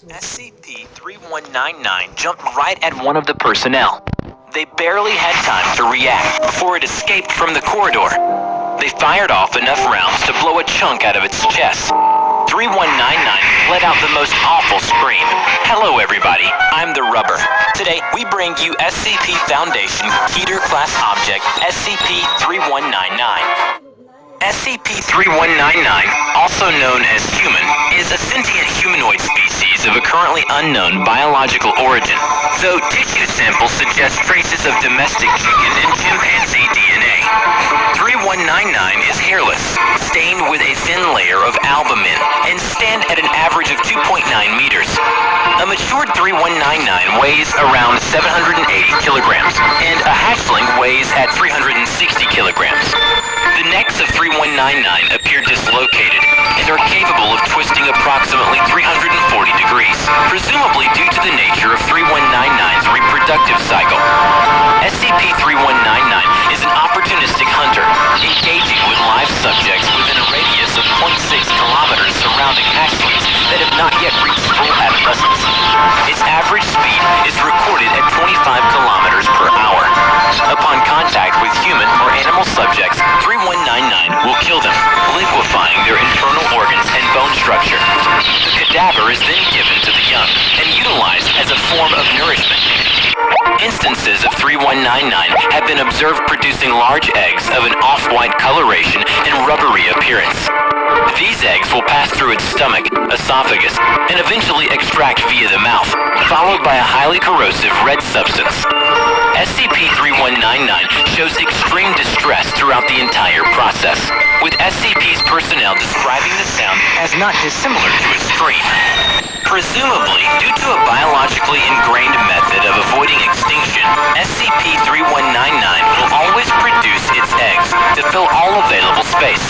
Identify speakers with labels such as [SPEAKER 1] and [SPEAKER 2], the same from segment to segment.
[SPEAKER 1] SCP-3199 jumped right at one of the personnel. They barely had time to react before it escaped from the corridor. They fired off enough rounds to blow a chunk out of its chest. 3199 let out the most awful scream. Hello everybody, I'm the Rubber. Today we bring you SCP Foundation Keter Class Object SCP-3199. SCP-3199, also known as human, is a sentient humanoid species of a currently unknown biological origin, though tissue samples suggest traces of domestic chicken and chimpanzee DNA. 3199 is hairless, stained with a thin layer of albumin, and stand at an average of 2.9 meters. A matured 3199 weighs around 780 kilograms, and a hatchling weighs at 360 kilograms. The necks of 3199 appear dislocated and are capable of twisting approximately 340 degrees, presumably due to the nature of 3199's reproductive cycle. SCP-3199 is an opportunistic hunter, engaging with live subjects within a radius of 0.6 kilometers surrounding hatchlings that have not yet reached full adolescence. Its average speed is recorded at 25 kilometers per hour. Upon contact with human or animal subjects, 3199 will kill them, liquefying their internal organs and bone structure. The cadaver is then given to the young and utilized as a form of nourishment. Instances of 3199 have been observed producing large eggs of an off-white coloration and rubbery appearance. These eggs will pass through its stomach, esophagus, and eventually extract via the mouth, followed by a highly corrosive red substance. SCP-3199 shows extreme distress throughout the entire process, with SCP's personnel describing the sound as not dissimilar to a scream. Presumably, due to a biologically ingrained method of avoiding extinction, SCP-3199 will always produce its eggs to fill all available space.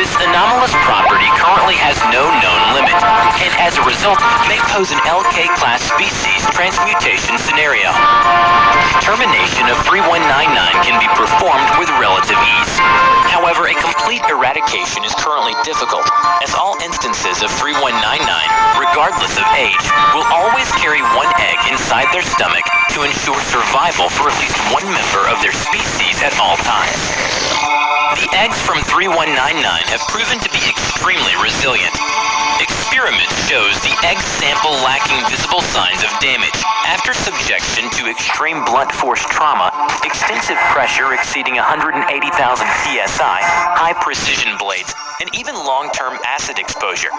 [SPEAKER 1] This anomalous property currently has no known limit, and as a result, may pose an LK-class species transmutation scenario. Determination of 3199 can be performed with relative ease. However, a complete eradication is currently difficult, as all instances of 3199, regardless of age, will always carry one egg inside their stomach to ensure survival for at least one member of their species at all times. The eggs from 3199 have proven to be extremely resilient. Experiment shows the egg sample lacking visible signs of damage. After subjection to extreme blunt force trauma, extensive pressure exceeding 180,000 psi, high precision blades, and even long-term acid exposure.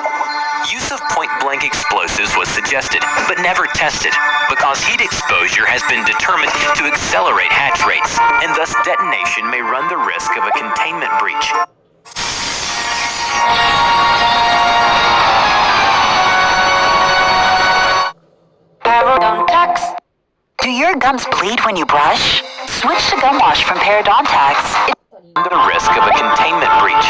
[SPEAKER 1] Use of point-blank explosives was suggested, but never tested, because heat exposure has been determined to accelerate hatch rates, and thus detonation may run the risk of a containment breach.
[SPEAKER 2] Parodontax. Do your gums bleed when you brush? Switch to gum wash from Parodontax.
[SPEAKER 1] The risk of a containment breach.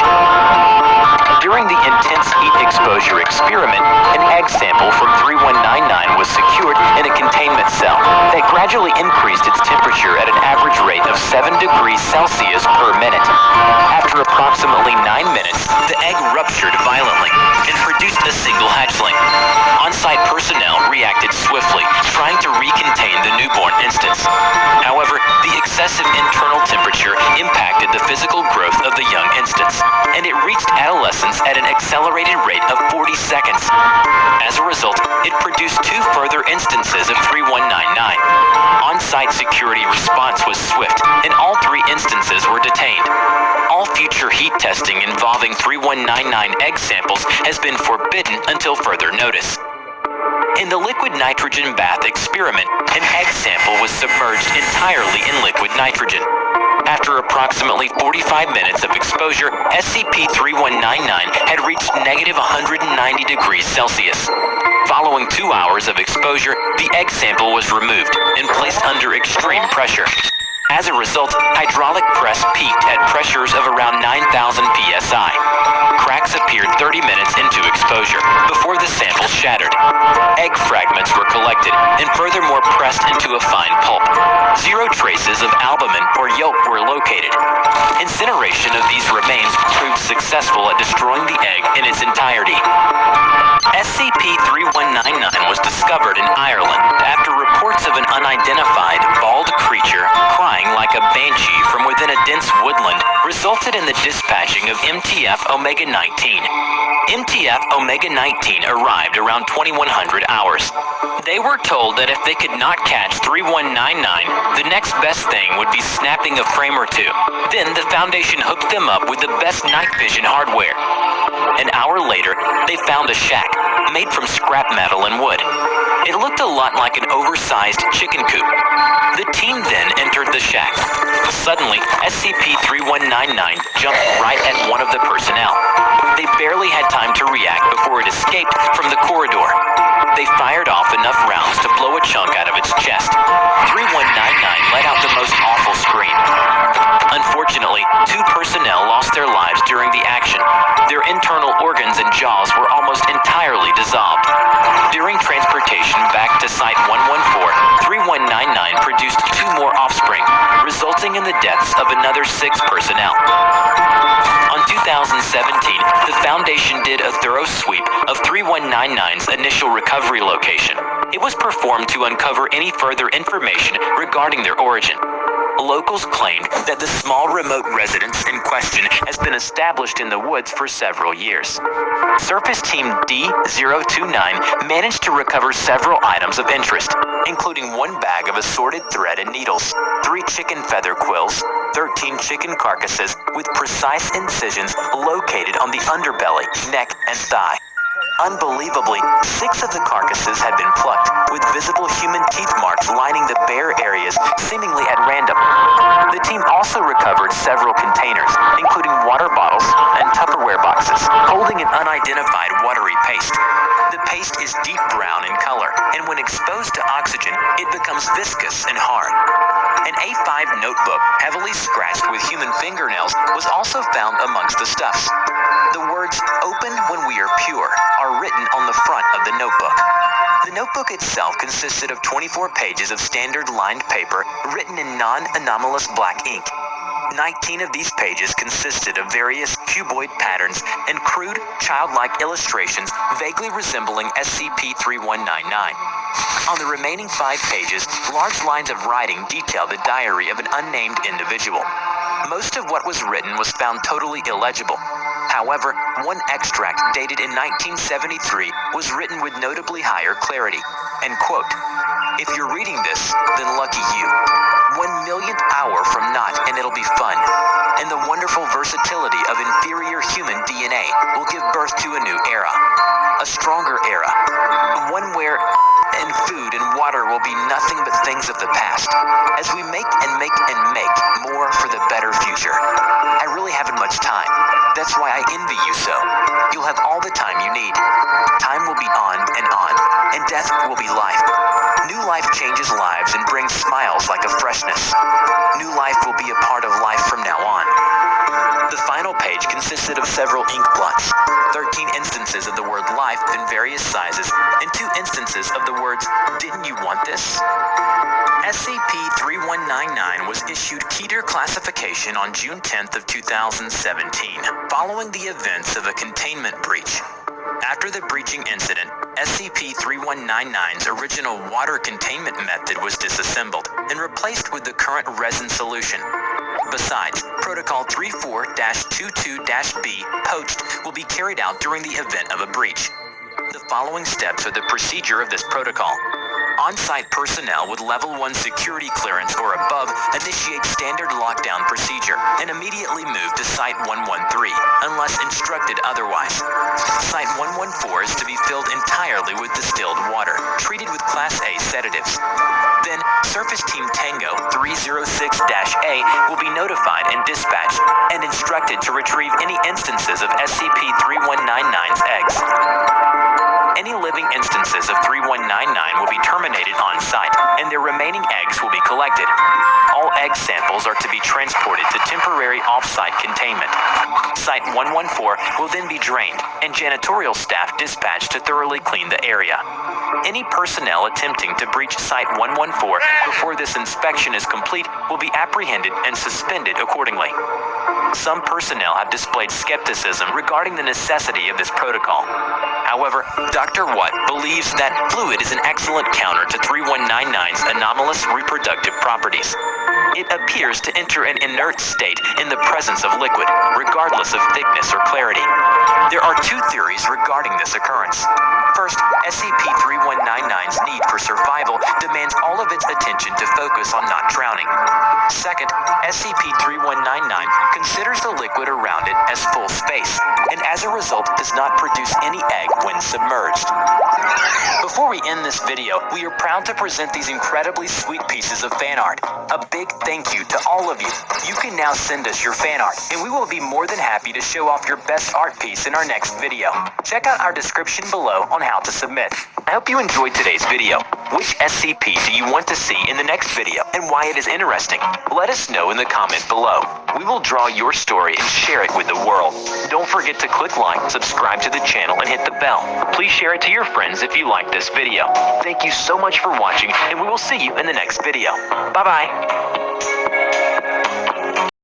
[SPEAKER 1] During the intense heat exposure experiment, an egg sample from 3199 was secured in a containment cell that gradually increased its temperature at an average rate of 7 degrees Celsius per minute. After approximately 9 minutes, the egg ruptured violently and produced a single hatchling. On-site personnel reacted swiftly, trying to recontain the newborn instance. However, the excessive internal temperature impacted the physical growth of the young instance, and it reached adolescence at an accelerated rate of 40 seconds. As a result, it produced 2 further instances of 3199. On-site security response was swift, and all 3 instances were detained. All future heat testing involving 3199 egg samples has been forbidden until further notice. In the liquid nitrogen bath experiment, an egg sample was submerged entirely in liquid nitrogen. After approximately 45 minutes of exposure, SCP-3199 had reached negative 190 degrees Celsius. Following 2 hours of exposure, the egg sample was removed and placed under extreme pressure. As a result, hydraulic press peaked at pressures of around 9,000 psi. Cracks appeared 30 minutes into exposure, before the sample shattered. Egg fragments were collected, and furthermore pressed into a fine pulp. 0 traces of albumin or yolk were located. Incineration of these remains proved successful at destroying the egg in its entirety. SCP-3199 resulted in the dispatching of MTF Omega-19. MTF Omega-19 arrived around 2100 hours. They were told that if they could not catch 3199, the next best thing would be snapping a frame or two. Then the Foundation hooked them up with the best night vision hardware. An hour later, they found a shack made from scrap metal and wood. It looked a lot like an oversized chicken coop. The team then entered the shack. Suddenly, SCP-3199 jumped right at one of the personnel. They barely had time to react before it escaped from the corridor. They fired off enough rounds to blow a chunk out of its chest. 3199 let out the most awful scream. Unfortunately, 2 personnel lost their lives during the action. Their internal organs and jaws were almost entirely dissolved. During transportation back to Site-114, 3199 produced 2 more offspring, resulting in the deaths of another 6 personnel. On 2017, the Foundation did a thorough sweep of 3199's initial recovery location. It was performed to uncover any further information regarding their origin. Locals claimed that the small remote residence in question has been established in the woods for several years. Surface Team D029 managed to recover several items of interest, including 1 bag of assorted thread and needles, 3 chicken feather quills, 13 chicken carcasses with precise incisions located on the underbelly, neck, and thigh. Unbelievably, 6 of the carcasses had been plucked, with visible human teeth marks lining the bare areas seemingly at random. The team also recovered several containers, including water bottles and Tupperware boxes, holding an unidentified watery paste. The paste is deep brown in color, and when exposed to oxygen, it becomes viscous and hard. An A5 notebook, heavily scratched with human fingernails, was also found amongst the stuffs. The words, "Open when we are pure," are written on the front of the notebook. The notebook itself consisted of 24 pages of standard lined paper written in non-anomalous black ink. 19 of these pages consisted of various cuboid patterns and crude, childlike illustrations vaguely resembling SCP-3199. On the remaining 5 pages, large lines of writing detail the diary of an unnamed individual. Most of what was written was found totally illegible. However, one extract dated in 1973 was written with notably higher clarity, and quote, "If you're reading this, then lucky you. 1 millionth hour from not and it'll be fun. And the wonderful versatility of inferior human DNA will give birth to a new era. A stronger era. One where food and water will be nothing but things of the past, as we make and make and make more for the better future. I really haven't much time. That's why I envy you so. You'll have all the time you need. Time will be on, and death will be life. New life changes lives and brings smiles like a freshness. New life will be a part of life from now on." The final page consisted of several ink blots, 13 instances of the word life in various sizes, and 2 instances of the words, "Didn't you want this?" SCP-3199 was issued Keter classification on June 10th of 2017, following the events of a containment breach. After the breaching incident, SCP-3199's original water containment method was disassembled and replaced with the current resin solution. Besides, Protocol 34-22-B, Poached, will be carried out during the event of a breach. The following steps are the procedure of this protocol. On-site personnel with Level 1 security clearance or above initiate standard lockdown procedure and immediately move to Site-113, unless instructed otherwise. Site-114 is to be filled entirely with distilled water, treated with Class A sedatives. Then, Surface Team Tango 306-A will be notified and dispatched, and instructed to retrieve any instances of SCP-3199's eggs. Any living instances of 3199 will be terminated on site, and their remaining eggs will be collected. All egg samples are to be transported to temporary off-site containment. Site-114 will then be drained, and janitorial staff dispatched to thoroughly clean the area. Any personnel attempting to breach Site-114 before this inspection is complete will be apprehended and suspended accordingly. Some personnel have displayed skepticism regarding the necessity of this protocol. However, Dr. Watt believes that fluid is an excellent counter to 3199's anomalous reproductive properties. It appears to enter an inert state in the presence of liquid, regardless of thickness or clarity. There are two theories regarding this occurrence. First, SCP-3199's need for survival demands all of its attention to focus on not drowning. Second, SCP-3199 considers the liquid around it as full space, and as a result does not produce any egg when submerged. Before we end this video, we are proud to present these incredibly sweet pieces of fan art. A big thank you to all of you. You can now send us your fan art, and we will be more than happy to show off your best art piece in our next video. Check out our description below on how to submit. I hope you enjoyed today's video. Which SCP do you want to see in the next video, and why it is interesting? Let us know in the comment below. We will draw your story and share it with the world. Don't forget to click like, subscribe to the channel, and hit the bell. Please share it to your friends if you like this video. Thank you so much for watching, and we will see you in the next video. Bye-bye.